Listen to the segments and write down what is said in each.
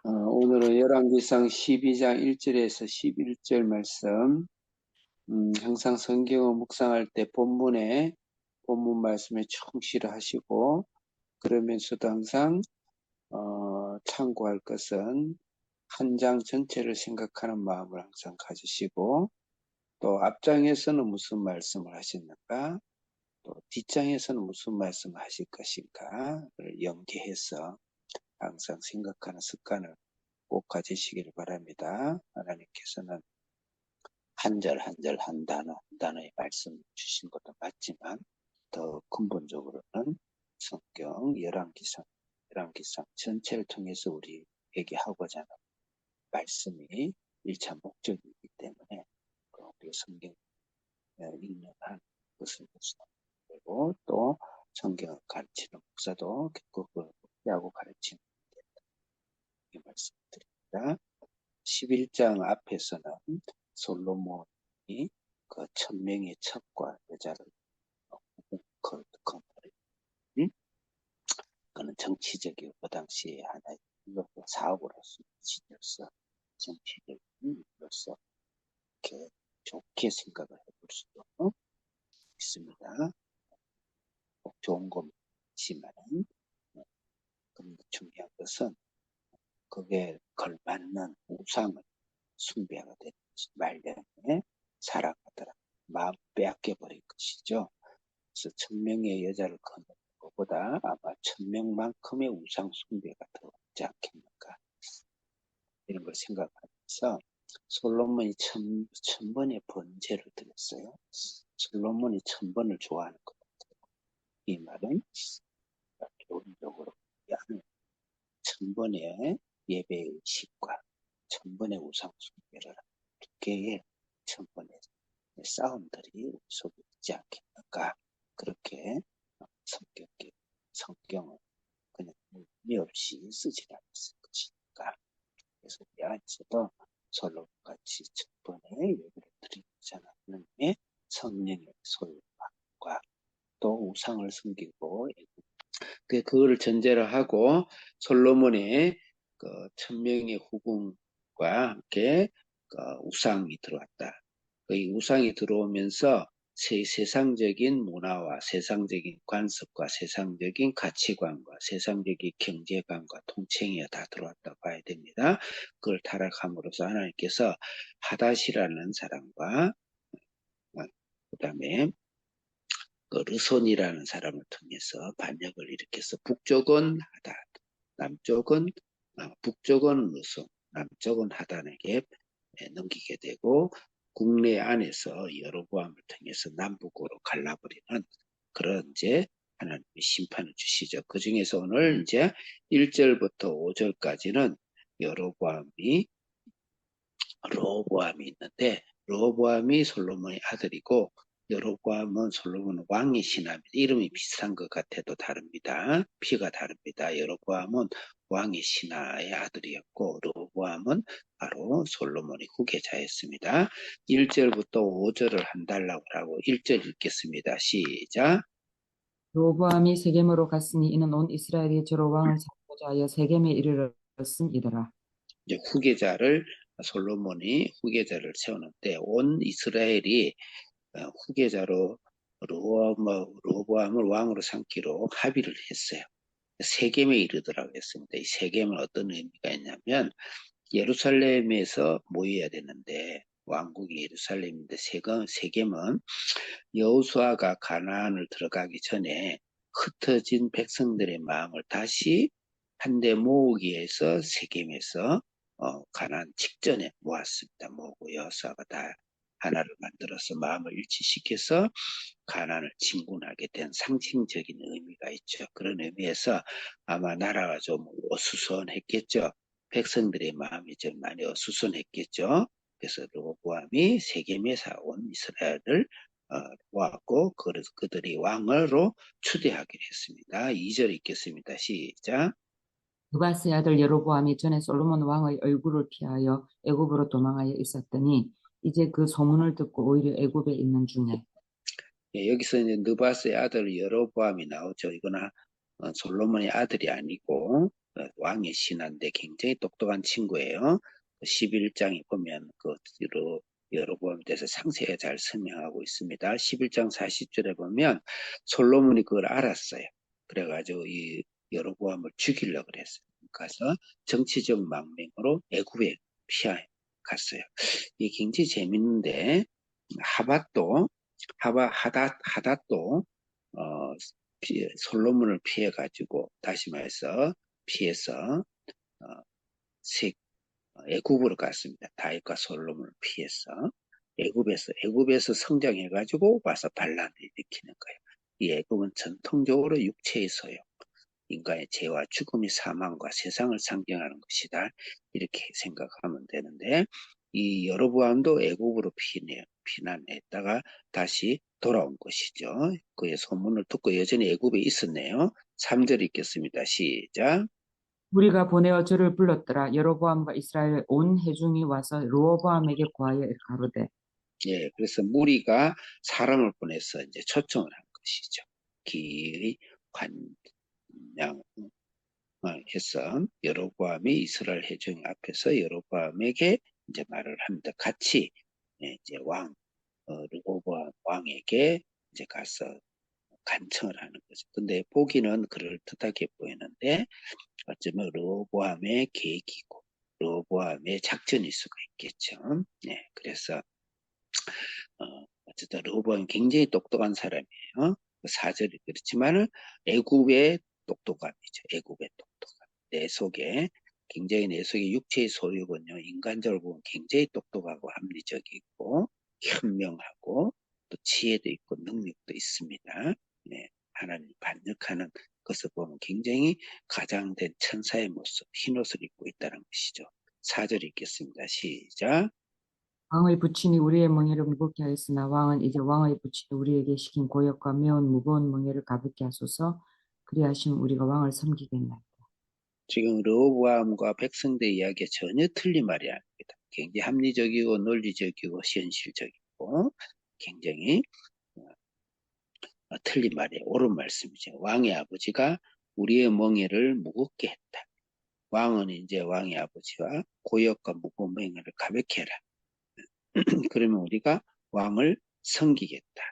오늘은 열왕기상 12장 1절에서 11절 말씀. 항상 성경을 묵상할 때 본문 말씀에 충실하시고, 그러면서도 항상 참고할 것은 한 장 전체를 생각하는 마음을 항상 가지시고, 또 앞장에서는 무슨 말씀을 하셨는가, 또 뒷장에서는 무슨 말씀을 하실 것인가를 연계해서 항상 생각하는 습관을 꼭 가지시기를 바랍니다. 하나님께서는 한 절 한 절 한 단어 한 단어의 말씀 주신 것도 맞지만 더 근본적으로는 성경 열왕기상 전체를 통해서 우리에게 하고자 하는 말씀이 1차 목적이기 때문에 우리 성경 읽는 한 것을 되고, 또 성경을 가르치는 목사도 그걸 하고 가르치는 이 말씀드립니다. 11장 앞에서는 솔로몬이 그 1000명의 첩과 여자를 그는 정치적이고 그 당시에 하나의 사업으로서 지어서 정치적인 일로서 이렇게 좋게 생각을 해볼 수도 있습니다. 꼭 좋은 것이지만은 중요한 것은 그게 걸맞는 우상을 숭배하게 되는 말년에 살아가더라. 마음 빼앗겨버린 것이죠. 그래서 1000명의 여자를 거는 것보다 아마 1000명만큼의 우상 숭배가 더 없지 않겠는가, 이런 걸 생각하면서 솔로몬이 1000번의 번제를 드렸어요. 솔로몬이 1000번을 좋아하는 것 같아요. 이 말은 교리적으로 1000번의 예배 의식과 1000번의 우상 숭배를 두 개의 1000번의 싸움들이 우리 속에 있지 않겠는가, 그렇게 성경을 그냥 의미 없이 쓰지 않았을 것이니까. 그래서 우리 안에서도 솔로몬같이 1000번의 예배를 드리자 하나님의 성령의 소유과 또 우상을 섬기고, 그거를 전제로 하고 솔로몬의 그 1000명의 후궁과 함께 그 우상이 들어왔다. 이 우상이 들어오면서 세상적인 문화와 세상적인 관습과 세상적인 가치관과 세상적인 경제관과 통칭이 다 들어왔다고 봐야 됩니다. 그걸 타락함으로써 하나님께서 하닷이라는 사람과 그 다음에 그 르손이라는 사람을 통해서 반역을 일으켜서 북쪽은 하닷, 북쪽은 르손, 남쪽은 하닷에게 넘기게 되고, 국내 안에서 여로보암을 통해서 남북으로 갈라버리는 그런 이제 하나님의 심판을 주시죠. 그 중에서 오늘 이제 1절부터 5절까지는 여로보암이 있는데, 여로보암이 솔로몬의 아들이고 여로보암은 솔로몬 왕의 신하입니다. 이름이 비슷한 것 같아도 다릅니다. 피가 다릅니다. 여로보암은 왕의 신하의 아들이었고 여로보암은 바로 솔로몬의 후계자였습니다. 1절부터 5절을 한 달라고 하고 1절 읽겠습니다. 시작. 르호보암이 세겜으로 갔으니 이는 온 이스라엘이 저로 왕을 삼고자 하여 세겜에 이르렀음이더라. 이제 솔로몬이 후계자를 세우는데 온 이스라엘이 후계자로 르호보암을 왕으로 삼기로 합의를 했어요. 세겜에 이르더라고 했습니다. 이 세겜은 어떤 의미가 있냐면 예루살렘에서 모여야 되는데 왕국이 예루살렘인데 세겜은 여호수아가 가나안을 들어가기 전에 흩어진 백성들의 마음을 다시 한데 모으기 위해서 세겜에서 가나안 직전에 모았습니다. 모으고 여호수아가 다 하나를 만들어서 마음을 일치시켜서 가나안을 진군하게 된 상징적인 의미가 있죠. 그런 의미에서 아마 나라가 좀 어수선했겠죠. 백성들의 마음이 좀 많이 어수선했겠죠. 그래서 르호보암이 세겜에서 온 이스라엘을 모았고 그들이 왕으로 추대하기로 했습니다. 2절 읽겠습니다. 시작. 느바스의 아들 여로보암이 전에 솔로몬 왕의 얼굴을 피하여 애굽으로 도망하여 있었더니 이제 그 소문을 듣고 오히려 애굽에 있는 중에. 여기서 이제 느바스의 아들 여로보암이 나오죠. 이거는 솔로몬의 아들이 아니고 왕의 신하인데 굉장히 똑똑한 친구예요. 11장에 보면 여로보암에 대해서 상세히 잘 설명하고 있습니다. 11장 40절에 보면 솔로몬이 그걸 알았어요. 그래가지고 이 여로보암을 죽이려고 그랬어요. 가서 정치적 망명으로 애굽에 피하 갔어요. 이게 굉장히 재밌는데 하닷도 솔로몬을 피해가지고 다시 말해서 피해서 어, 애굽으로 갔습니다. 다윗과 솔로몬을 피해서 애굽에서 성장해가지고 와서 반란을 일으키는 거예요. 이 애굽은 전통적으로 육체의 소용, 인간의 죄와 죽음의 사망과 세상을 상징하는 것이다. 이렇게 생각하면 되는데 이 여로보암도 애굽으로 피난했다가 다시 돌아온 것이죠. 그의 소문을 듣고 여전히 애굽에 있었네요. 3절 읽겠습니다. 시작. 우리가 보내어 저를 불렀더라. 여로보암과 이스라엘 온 회중이 와서 르호보암에게 고하여 가로되 예, 그래서 무리가 사람을 보내서 이제 초청을 한 것이죠. 길이 관양 해서 여로보암이 이스라엘 회중 앞에서 여로보암에게 이제 말을 합니다. 같이 이제 르호보암 왕에게 이제 가서 간청을 하는 거죠. 근데 보기는 그럴듯하게 보이는데 어쩌면 르호보암의 계획이고 르호보암의 작전일 수가 있겠죠. 네, 그래서 어쨌든 르호보암이 굉장히 똑똑한 사람이에요. 사절이 그렇지만은 애굽의 똑똑함이죠. 애굽의 똑똑함. 내 속에 육체의 소유군요. 인간적으로 보면 굉장히 똑똑하고 합리적이고 현명하고 또 지혜도 있고 능력도 있습니다. 네, 하나님 반역하는 것을 보면 굉장히 가장된 천사의 모습, 흰옷을 입고 있다는 것이죠. 4절 읽겠습니다. 시작. 왕의 부친이 우리의 멍에를 무겁게 하였으나 왕은 이제 왕의 부친이 우리에게 시킨 고역과 매운 무거운 멍에를 가볍게 하소서. 그리하시면 우리가 왕을 섬기겠나이다. 지금 르호보암과 백성들 이야기가 전혀 틀린 말이 아닙니다. 굉장히 합리적이고 논리적이고 현실적이고 굉장히 틀린 말이에요. 옳은 말씀이죠. 왕의 아버지가 우리의 멍에를 무겁게 했다. 왕은 이제 왕의 아버지와 고역과 무거운 멍에를 가볍게 해라. 그러면 우리가 왕을 섬기겠다.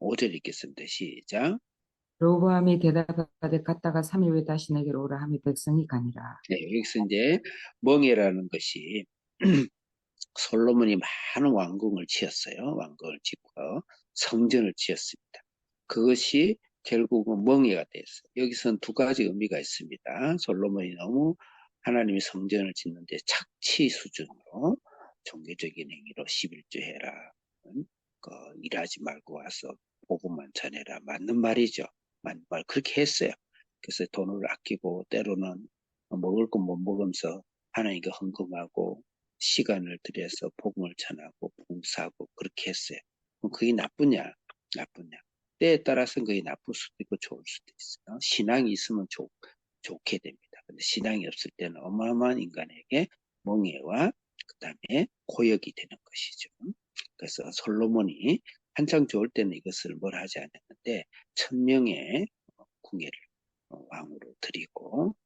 5절 읽겠습니다. 시작. 르호보암이 대답하되 갔다가 3일 후에 다시 내게로 오라 하며 백성이 가니라. 네, 여기서 이제 멍에라는 것이 솔로몬이 많은 왕궁을 지었어요. 왕궁을 짓고 성전을 지었습니다. 그것이 결국은 멍에가 됐어요. 여기서는 두 가지 의미가 있습니다. 솔로몬이 너무 하나님이 성전을 짓는데 착취 수준으로 종교적인 행위로 11조 해라. 일하지 말고 와서 복음만 전해라. 맞는 말이죠. 맞는 말 그렇게 했어요. 그래서 돈을 아끼고 때로는 먹을 거 못 먹으면서 하나님께 헌금하고 시간을 들여서 복음을 전하고 봉사하고 그렇게 했어요. 그럼 그게 나쁘냐? 나쁘냐? 때에 따라서는 그게 나쁠 수도 있고 좋을 수도 있어요. 신앙이 있으면 좋게 됩니다. 근데 신앙이 없을 때는 어마어마한 인간에게 멍해와 그 다음에 고역이 되는 것이죠. 그래서 솔로몬이 한창 좋을 때는 이것을 뭘 하지 않았는데 1000명의 궁예를 왕으로 드리고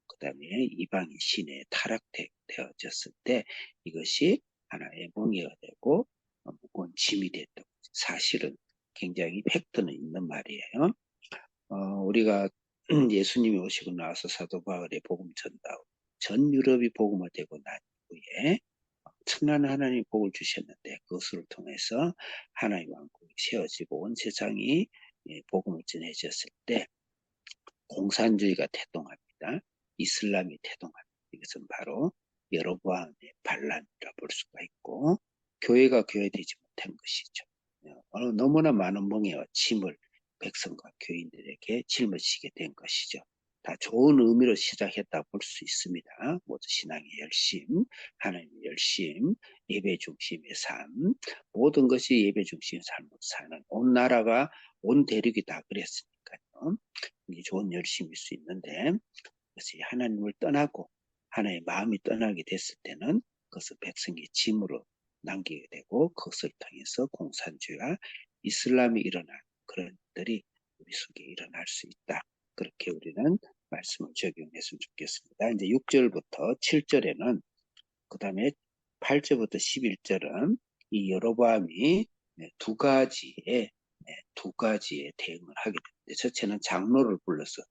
그 다음에 이방인 신에 타락되어졌을 때 이것이 하나의 멍에가 되고 무거운 짐이 됐던 사실은 굉장히 팩트는 있는 말이에요. 우리가 예수님이 오시고 나서 사도 바울의 복음 전다고 전 유럽이 복음화 되고 난 후에 천난 하나님 복을 주셨는데 그것을 통해서 하나님 왕국이 세워지고 온 세상이 복음을 전해졌을 때 공산주의가 태동합니다. 이슬람이 태동합니다. 이것은 바로 여로보암의 반란이라 볼 수가 있고 교회가 교회되지 못한 것이죠. 너무나 많은 멍에와 짐을 백성과 교인들에게 짊어지게 된 것이죠. 다 좋은 의미로 시작했다 볼 수 있습니다. 모두 신앙의 열심, 하나님의 열심, 예배 중심의 삶, 모든 것이 예배 중심의 삶으로 사는 온 나라가 온 대륙이 다 그랬으니까요. 이게 좋은 열심일 수 있는데 그것이 하나님을 떠나고 하나의 마음이 떠나게 됐을 때는 그것을 백성의 짐으로 남기게 되고 그것을 통해서 공산주의와 이슬람이 일어난 그런 일들이 우리 속에 일어날 수 있다. 그렇게 우리는 말씀을 적용했으면 좋겠습니다. 이제 6절부터 7절에는 그 다음에 8절부터 11절은 이 여로보암이 두 가지의 대응을 하게 됩니다. 첫째는 장로를 불러서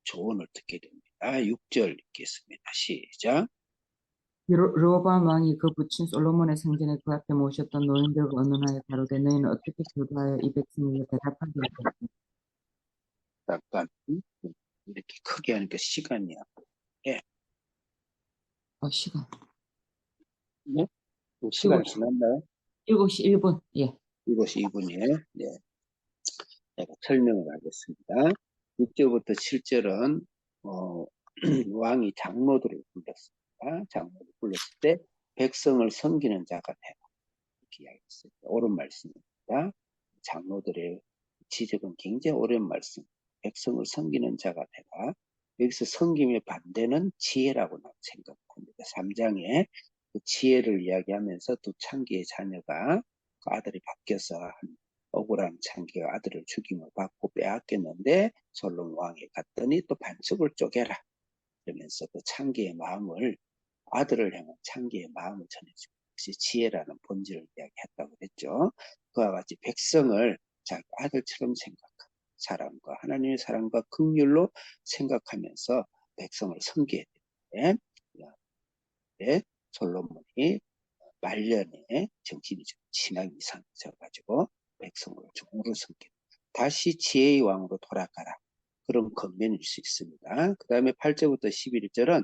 조언을 듣게 됩니다. 6절 읽겠습니다. 시작. 르호보암 왕이 그 부친 솔로몬의 생전에 그 앞에 모셨던 노인들과 언론하여 가로되 너희는 어떻게 교도하여 이 백성에게 대답하게 하겠느냐. 잠깐 이렇게 크게 하니까 시간이 예. 시간. 네? 시간 지났나요? 7시 1분. 예. 7시 2분이에요. 네. 제가 설명을 하겠습니다. 6절부터 7절은 왕이 장로들을 불렀습니다. 장로를 불렀을 때 백성을 섬기는 자가 되라 이렇게 이야기했습니다. 옳은 말씀입니다. 장로들의 지적은 굉장히 옳은 말씀. 백성을 섬기는 자가 되라. 여기서 섬김의 반대는 지혜라고 생각합니다. 3장에 그 지혜를 이야기하면서 두 창기의 자녀가 그 아들이 바뀌어서 한 억울한 창기가 아들을 죽임을 받고 빼앗겼는데 솔로몬 왕에 갔더니 또 반석을 쪼개라. 그러면서 그 창기의 마음을 아들을 향한 창기의 마음을 전해주고 것이 지혜라는 본질을 이야기했다고 그랬죠. 그와 같이 백성을 자기 아들처럼 생각하고 사랑과 하나님의 사랑과 긍휼로 생각하면서 백성을 섬겨야 되는데 솔로몬이 말년에 정신이 좀 심하게 이상해져가지고 백성을 종으로 섬기고 다시 지혜의 왕으로 돌아가라. 그런 권면일 수 있습니다. 그 다음에 8절부터 11절은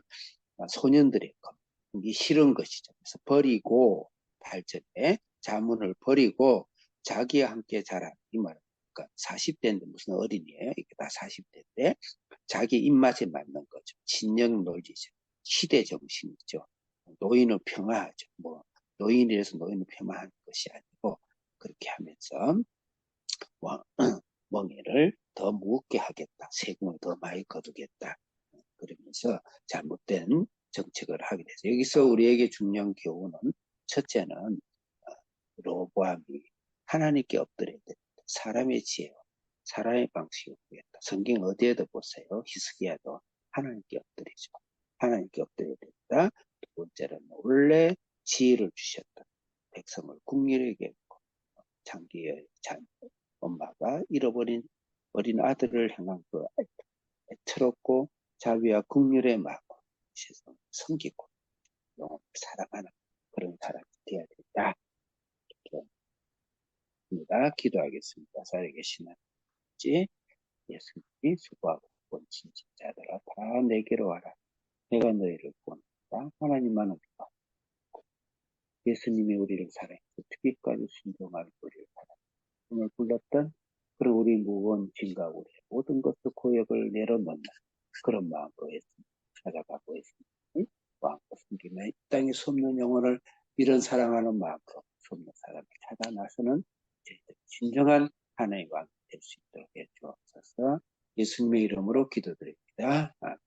소년들의 이게 싫은 것이죠. 그래서 버리고 8절에 자문을 버리고 자기와 함께 자라. 이 말은 그러니까 40대인데 무슨 어린이에요. 이게 다 40대인데 자기 입맛에 맞는 거죠. 진영 논리죠. 시대 정신이죠. 노인을 평화하죠. 뭐 노인이라서 노인을 폄하하는 것이 아니고 그렇게 하면서 멍에를 더 무겁게 하겠다. 세금을 더 많이 거두겠다. 그러면서 잘못된 정책을 하게 되죠. 여기서 우리에게 중요한 교훈은 첫째는 로보암이 하나님께 엎드려야 됩니다. 사람의 지혜와 사람의 방식을 보겠다. 성경 어디에도 보세요. 히스기야도 하나님께 엎드리죠. 하나님께 엎드려야 된다. 두 번째는 원래 지혜를 주셨다. 백성을 국민에게 했고 장기의 엄마가 잃어버린 어린 아들을 향한 그 애처롭고 자비와 국률의 마음으로 세상을 섬기고 영혼을 사랑하는 그런 사람이 되어야 된다. 이렇게 합니다. 기도하겠습니다. 살아계시는 지 예수님이 수고하고 원친 자들아 다 내게로 와라. 내가 너희를 구원한다. 하나님만 우리가 예수님이 우리를 사랑해서 특기까지 순종할 우리를 사랑을 불렀던 그런 우리 무거운 짐과 우리 모든 것도 고역을 내려놓는 그런 마음으로 예수님 찾아가고 있습니다. 마음과 숨기며 이 땅에 숨는 영혼을 이런 사랑하는 마음으로 숨는 사람을 찾아 나서는 저희들 진정한 하나님의 왕이 될 수 있도록 해 주옵소서. 예수님의 이름으로 기도드립니다. 아멘.